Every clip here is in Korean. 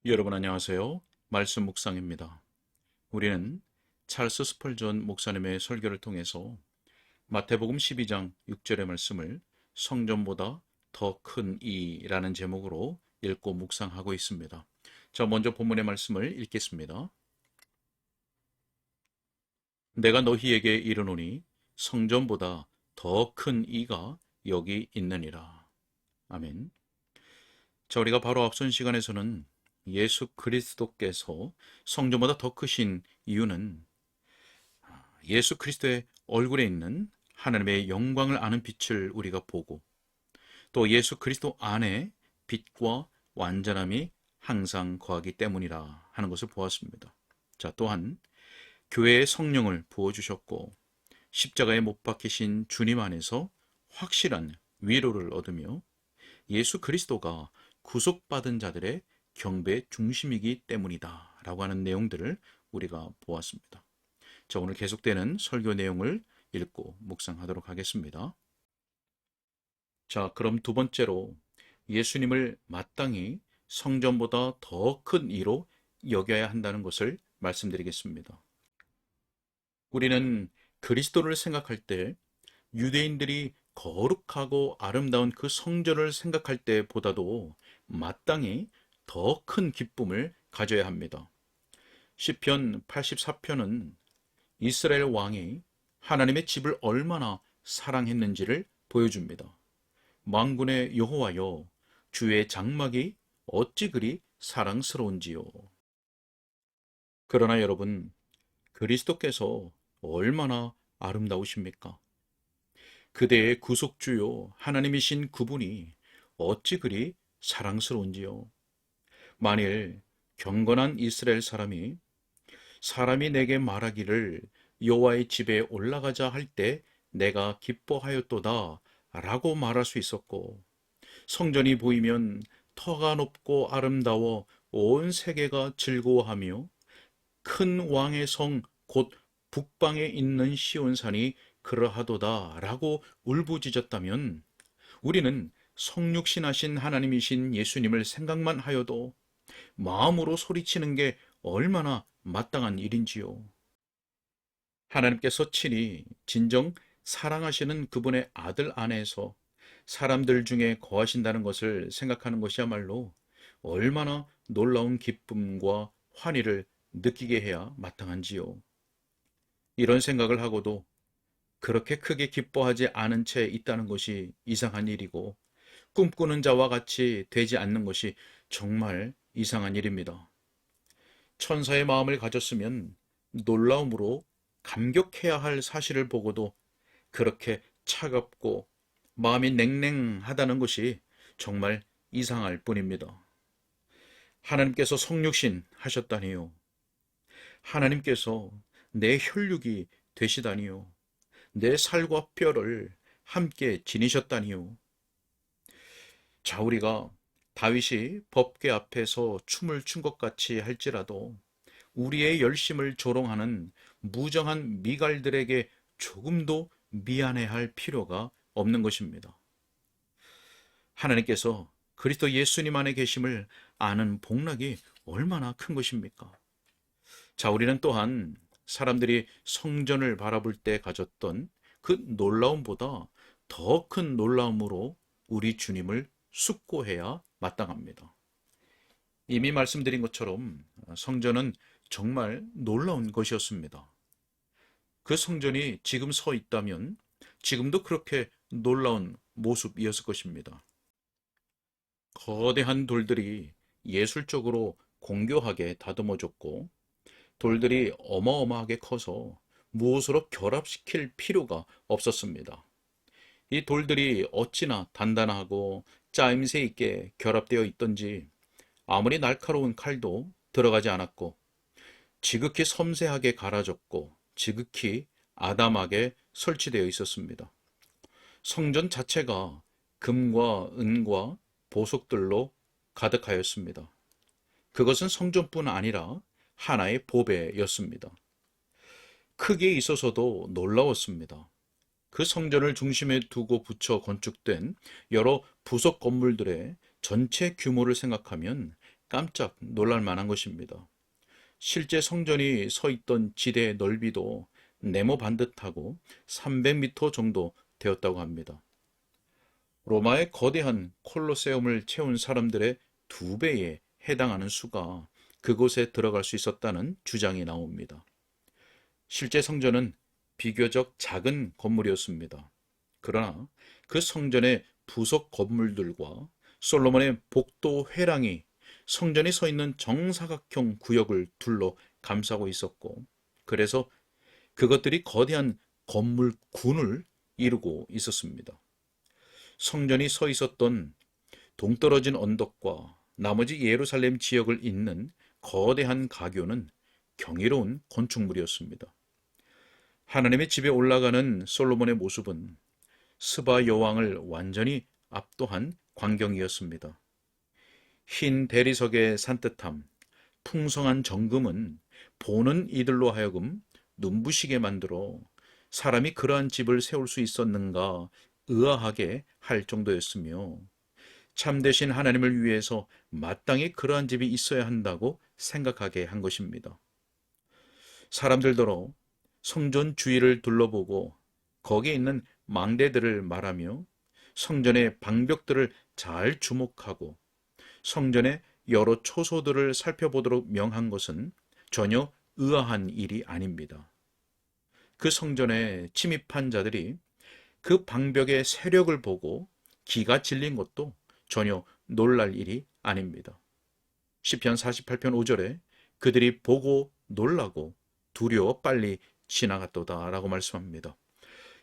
여러분 안녕하세요. 말씀 묵상입니다. 우리는 찰스 스펄전 목사님의 설교를 통해서 마태복음 12장 6절의 말씀을 성전보다 더 큰 이라는 제목으로 읽고 묵상하고 있습니다. 자, 먼저 본문의 말씀을 읽겠습니다. 내가 너희에게 이르노니 성전보다 더 큰 이가 여기 있느니라. 아멘. 자, 우리가 바로 앞선 시간에서는 예수 그리스도께서 성전보다 더 크신 이유는 예수 그리스도의 얼굴에 있는 하나님의 영광을 아는 빛을 우리가 보고 또 예수 그리스도 안에 빛과 완전함이 항상 거하기 때문이라 하는 것을 보았습니다. 자, 또한 교회의 성령을 부어주셨고 십자가에 못 박히신 주님 안에서 확실한 위로를 얻으며 예수 그리스도가 구속받은 자들의 경배의 중심이기 때문이다 라고 하는 내용들을 우리가 보았습니다. 자, 오늘 계속되는 설교 내용을 읽고 묵상하도록 하겠습니다. 자, 그럼 두 번째로 예수님을 마땅히 성전보다 더 큰 이로 여겨야 한다는 것을 말씀드리겠습니다. 우리는 그리스도를 생각할 때 유대인들이 거룩하고 아름다운 그 성전을 생각할 때보다도 마땅히 더 큰 기쁨을 가져야 합니다. 시편 84편은 이스라엘 왕이 하나님의 집을 얼마나 사랑했는지를 보여줍니다. 만군의 여호와여, 주의 장막이 어찌 그리 사랑스러운지요. 그러나 여러분, 그리스도께서 얼마나 아름다우십니까? 그대의 구속주요 하나님이신 그분이 어찌 그리 사랑스러운지요. 만일 경건한 이스라엘 사람이 내게 말하기를 여호와의 집에 올라가자 할 때 내가 기뻐하였도다 라고 말할 수 있었고, 성전이 보이면 터가 높고 아름다워 온 세계가 즐거워하며 큰 왕의 성 곧 북방에 있는 시온산이 그러하도다 라고 울부짖었다면 우리는 성육신하신 하나님이신 예수님을 생각만 하여도 마음으로 소리치는 게 얼마나 마땅한 일인지요. 하나님께서 친히 진정 사랑하시는 그분의 아들 안에서 사람들 중에 거하신다는 것을 생각하는 것이야말로 얼마나 놀라운 기쁨과 환희를 느끼게 해야 마땅한지요. 이런 생각을 하고도 그렇게 크게 기뻐하지 않은 채 있다는 것이 이상한 일이고 꿈꾸는 자와 같이 되지 않는 것이 정말 이상한 일입니다. 천사의 마음을 가졌으면 놀라움으로 감격해야 할 사실을 보고도 그렇게 차갑고 마음이 냉랭하다는 것이 정말 이상할 뿐입니다. 하나님께서 성육신 하셨다니요. 하나님께서 내 혈육이 되시다니요. 내 살과 뼈를 함께 지니셨다니요. 자, 우리가 다윗이 법궤 앞에서 춤을 춘 것 같이 할지라도 우리의 열심을 조롱하는 무정한 미갈들에게 조금도 미안해할 필요가 없는 것입니다. 하나님께서 그리스도 예수님 안에 계심을 아는 복락이 얼마나 큰 것입니까? 자, 우리는 또한 사람들이 성전을 바라볼 때 가졌던 그 놀라움보다 더 큰 놀라움으로 우리 주님을 숙고해야 마땅합니다. 이미 말씀드린 것처럼 성전은 정말 놀라운 것이었습니다. 그 성전이 지금 서 있다면 지금도 그렇게 놀라운 모습이었을 것입니다. 거대한 돌들이 예술적으로 공교하게 다듬어졌고 돌들이 어마어마하게 커서 무엇으로 결합시킬 필요가 없었습니다. 이 돌들이 어찌나 단단하고 짜임새 있게 결합되어 있던지 아무리 날카로운 칼도 들어가지 않았고 지극히 섬세하게 갈아졌고 지극히 아담하게 설치되어 있었습니다. 성전 자체가 금과 은과 보석들로 가득하였습니다. 그것은 성전뿐 아니라 하나의 보배였습니다. 크기에 있어서도 놀라웠습니다. 그 성전을 중심에 두고 붙여 건축된 여러 부속 건물들의 전체 규모를 생각하면 깜짝 놀랄 만한 것입니다. 실제 성전이 서 있던 지대의 넓이도 네모 반듯하고 300m 정도 되었다고 합니다. 로마의 거대한 콜로세움을 채운 사람들의 2배에 해당하는 수가 그곳에 들어갈 수 있었다는 주장이 나옵니다. 실제 성전은 비교적 작은 건물이었습니다. 그러나 그 성전의 부속 건물들과 솔로몬의 복도 회랑이 성전이 서 있는 정사각형 구역을 둘러 감싸고 있었고, 그래서 그것들이 거대한 건물군을 이루고 있었습니다. 성전이 서 있었던 동떨어진 언덕과 나머지 예루살렘 지역을 잇는 거대한 가교는 경이로운 건축물이었습니다. 하나님의 집에 올라가는 솔로몬의 모습은 스바 여왕을 완전히 압도한 광경이었습니다. 흰 대리석의 산뜻함, 풍성한 정금은 보는 이들로 하여금 눈부시게 만들어 사람이 그러한 집을 세울 수 있었는가 의아하게 할 정도였으며, 참되신 하나님을 위해서 마땅히 그러한 집이 있어야 한다고 생각하게 한 것입니다. 사람들더러 성전 주위를 둘러보고 거기에 있는 망대들을 말하며 성전의 방벽들을 잘 주목하고 성전의 여러 초소들을 살펴보도록 명한 것은 전혀 의아한 일이 아닙니다. 그 성전에 침입한 자들이 그 방벽의 세력을 보고 기가 질린 것도 전혀 놀랄 일이 아닙니다. 시편 48편 5절에 그들이 보고 놀라고 두려워 빨리 지나갔도다 라고 말씀합니다.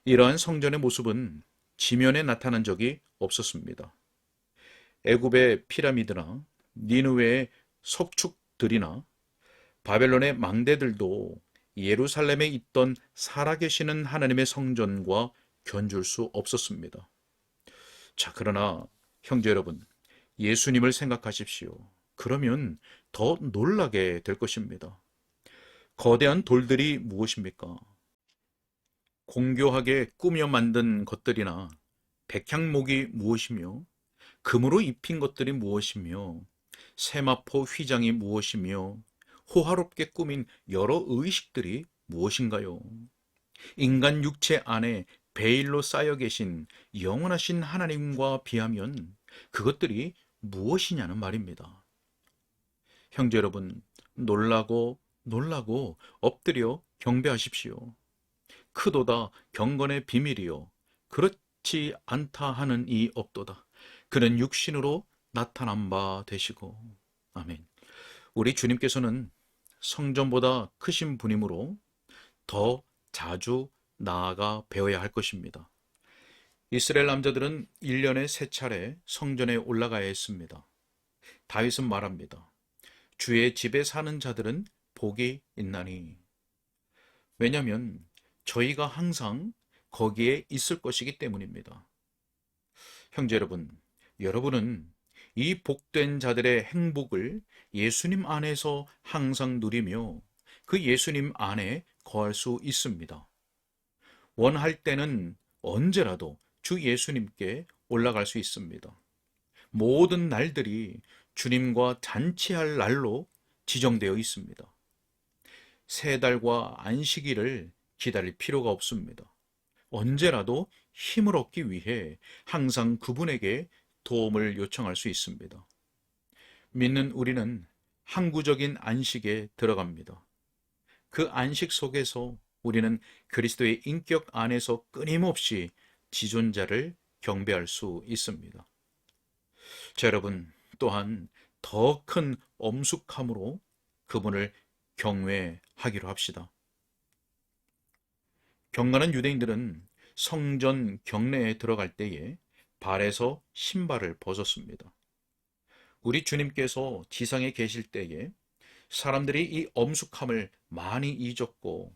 이러한 성전의 모습은 지면에 나타난 적이 없었습니다. 애굽의 피라미드나 니느웨의 석축들이나 바벨론의 망대들도 예루살렘에 있던 살아계시는 하나님의 성전과 견줄 수 없었습니다. 자, 그러나 형제 여러분, 예수님을 생각하십시오. 그러면 더 놀라게 될 것입니다. 거대한 돌들이 무엇입니까? 공교하게 꾸며 만든 것들이나 백향목이 무엇이며, 금으로 입힌 것들이 무엇이며, 세마포 휘장이 무엇이며, 호화롭게 꾸민 여러 의식들이 무엇인가요? 인간 육체 안에 베일로 쌓여 계신 영원하신 하나님과 비하면 그것들이 무엇이냐는 말입니다. 형제 여러분, 놀라고 엎드려 경배하십시오. 크도다 경건의 비밀이요 그렇지 않다 하는 이 없도다. 그는 육신으로 나타난 바 되시고. 아멘. 우리 주님께서는 성전보다 크신 분이므로 더 자주 나아가 배워야 할 것입니다. 이스라엘 남자들은 1년에 3차례 성전에 올라가야 했습니다. 다윗은 말합니다. 주의 집에 사는 자들은 복이 있나니. 왜냐하면 저희가 항상 거기에 있을 것이기 때문입니다. 형제 여러분, 여러분은 이 복된 자들의 행복을 예수님 안에서 항상 누리며 그 예수님 안에 거할 수 있습니다. 원할 때는 언제라도 주 예수님께 올라갈 수 있습니다. 모든 날들이 주님과 잔치할 날로 지정되어 있습니다. 3달과 안식일을 기다릴 필요가 없습니다. 언제라도 힘을 얻기 위해 항상 그분에게 도움을 요청할 수 있습니다. 믿는 우리는 항구적인 안식에 들어갑니다. 그 안식 속에서 우리는 그리스도의 인격 안에서 끊임없이 지존자를 경배할 수 있습니다. 자, 여러분, 또한 더 큰 엄숙함으로 그분을 경외하기로 합시다. 경건한 유대인들은 성전 경내에 들어갈 때에 발에서 신발을 벗었습니다. 우리 주님께서 지상에 계실 때에 사람들이 이 엄숙함을 많이 잊었고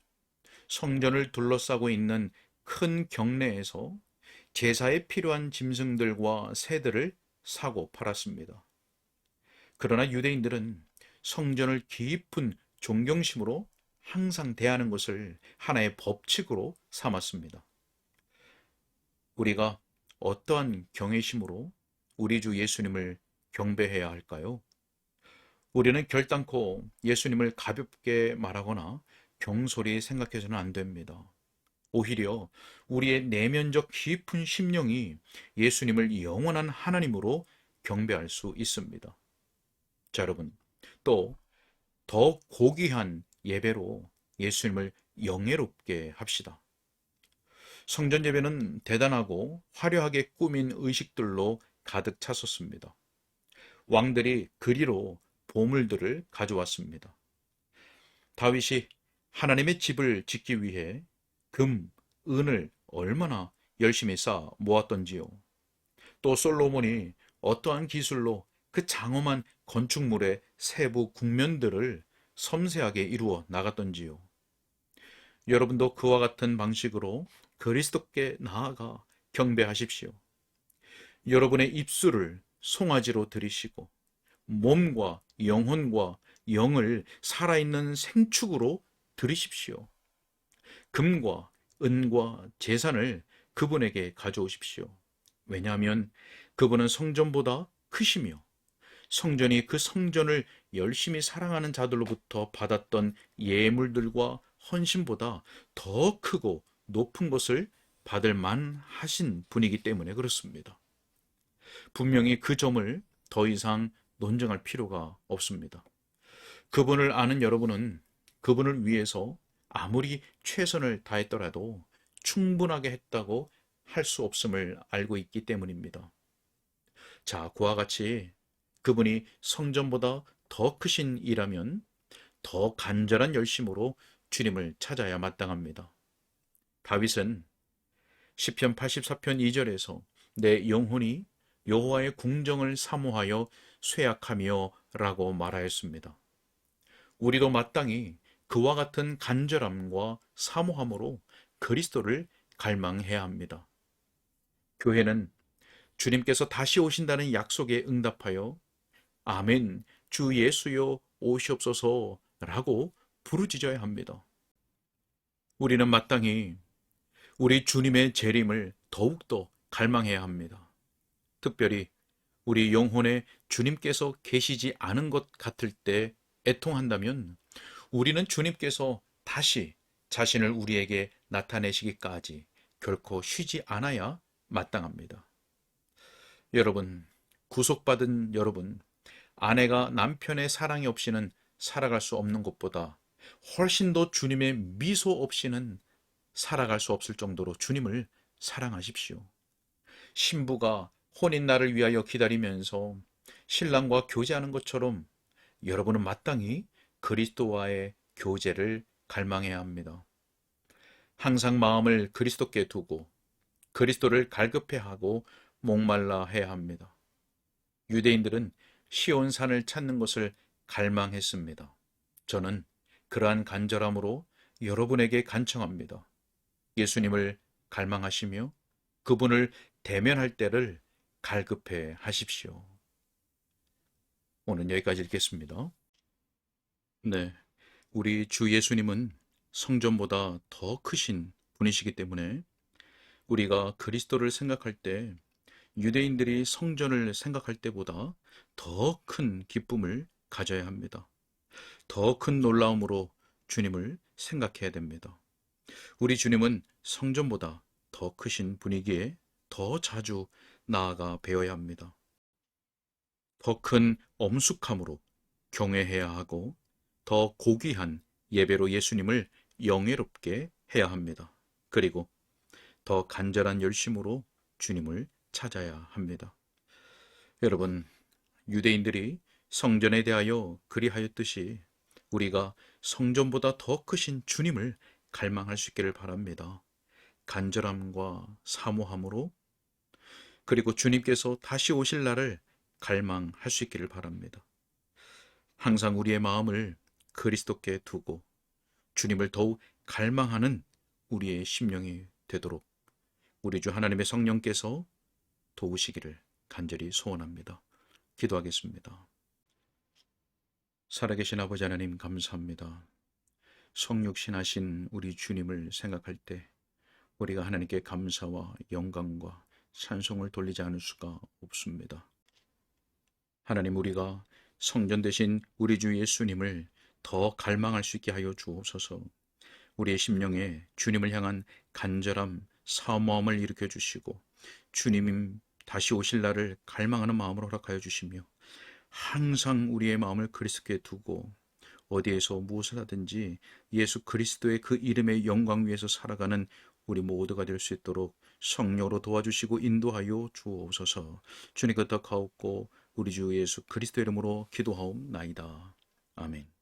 성전을 둘러싸고 있는 큰 경내에서 제사에 필요한 짐승들과 새들을 사고 팔았습니다. 그러나 유대인들은 성전을 깊은 존경심으로 항상 대하는 것을 하나의 법칙으로 삼았습니다. 우리가 어떠한 경외심으로 우리 주 예수님을 경배해야 할까요? 우리는 결단코 예수님을 가볍게 말하거나 경솔히 생각해서는 안 됩니다. 오히려 우리의 내면적 깊은 심령이 예수님을 영원한 하나님으로 경배할 수 있습니다. 자, 여러분, 또 더 고귀한 예배로 예수님을 영예롭게 합시다. 성전 예배는 대단하고 화려하게 꾸민 의식들로 가득 찼었습니다. 왕들이 그리로 보물들을 가져왔습니다. 다윗이 하나님의 집을 짓기 위해 금, 은을 얼마나 열심히 쌓아 모았던지요. 또 솔로몬이 어떠한 기술로 그 장엄한 건축물의 세부 국면들을 섬세하게 이루어 나갔던지요. 여러분도 그와 같은 방식으로 그리스도께 나아가 경배하십시오. 여러분의 입술을 송아지로 들이시고 몸과 영혼과 영을 살아있는 생축으로 들이십시오. 금과 은과 재산을 그분에게 가져오십시오. 왜냐하면 그분은 성전보다 크시며 성전이 그 성전을 열심히 사랑하는 자들로부터 받았던 예물들과 헌신보다 더 크고 높은 것을 받을 만하신 분이기 때문에 그렇습니다. 분명히 그 점을 더 이상 논증할 필요가 없습니다. 그분을 아는 여러분은 그분을 위해서 아무리 최선을 다했더라도 충분하게 했다고 할 수 없음을 알고 있기 때문입니다. 자, 그와 같이 그분이 성전보다 더 크신 이라면 더 간절한 열심으로 주님을 찾아야 마땅합니다. 다윗은 시편 84편 2절에서 내 영혼이 여호와의 궁정을 사모하여 쇠약하며 라고 말하였습니다. 우리도 마땅히 그와 같은 간절함과 사모함으로 그리스도를 갈망해야 합니다. 교회는 주님께서 다시 오신다는 약속에 응답하여 아멘, 주 예수여 오시옵소서 라고 부르짖어야 합니다. 우리는 마땅히 우리 주님의 재림을 더욱더 갈망해야 합니다. 특별히 우리 영혼에 주님께서 계시지 않은 것 같을 때 애통한다면 우리는 주님께서 다시 자신을 우리에게 나타내시기까지 결코 쉬지 않아야 마땅합니다. 여러분, 구속받은 여러분, 아내가 남편의 사랑이 없이는 살아갈 수 없는 것보다 훨씬 더 주님의 미소 없이는 살아갈 수 없을 정도로 주님을 사랑하십시오. 신부가 혼인날을 위하여 기다리면서 신랑과 교제하는 것처럼 여러분은 마땅히 그리스도와의 교제를 갈망해야 합니다. 항상 마음을 그리스도께 두고 그리스도를 갈급해하고 목말라 해야 합니다. 유대인들은 시온산을 찾는 것을 갈망했습니다. 저는 그러한 간절함으로 여러분에게 간청합니다. 예수님을 갈망하시며 그분을 대면할 때를 갈급해 하십시오. 오늘 여기까지 읽겠습니다. 네, 우리 주 예수님은 성전보다 더 크신 분이시기 때문에 우리가 그리스도를 생각할 때 유대인들이 성전을 생각할 때보다 더 큰 기쁨을 가져야 합니다. 더 큰 놀라움으로 주님을 생각해야 됩니다. 우리 주님은 성전보다 더 크신 분이기에 더 자주 나아가 배워야 합니다. 더 큰 엄숙함으로 경외해야 하고 더 고귀한 예배로 예수님을 영예롭게 해야 합니다. 그리고 더 간절한 열심으로 주님을 찾아야 합니다. 여러분, 유대인들이 성전에 대하여 그리하였듯이 우리가 성전보다 더 크신 주님을 갈망할 수 있기를 바랍니다. 간절함과 사모함으로 그리고 주님께서 다시 오실 날을 갈망할 수 있기를 바랍니다. 항상 우리의 마음을 그리스도께 두고 주님을 더욱 갈망하는 우리의 심령이 되도록 우리 주 하나님의 성령께서 도우시기를 간절히 소원합니다. 기도하겠습니다. 살아계신 아버지 하나님 감사합니다. 성육신하신 우리 주님을 생각할 때 우리가 하나님께 감사와 영광과 찬송을 돌리지 않을 수가 없습니다. 하나님, 우리가 성전 되신 우리 주 예수님을 더 갈망할 수 있게 하여 주옵소서. 우리의 심령에 주님을 향한 간절함, 사모함을 일으켜 주시고 주님 다시 오실 날을 갈망하는 마음을 허락하여 주시며 항상 우리의 마음을 그리스도께 두고 어디에서 무엇을 하든지 예수 그리스도의 그 이름의 영광 위에서 살아가는 우리 모두가 될 수 있도록 성령으로 도와주시고 인도하여 주옵소서. 주님 그 떡하옵고 우리 주 예수 그리스도 이름으로 기도하옵나이다. 아멘.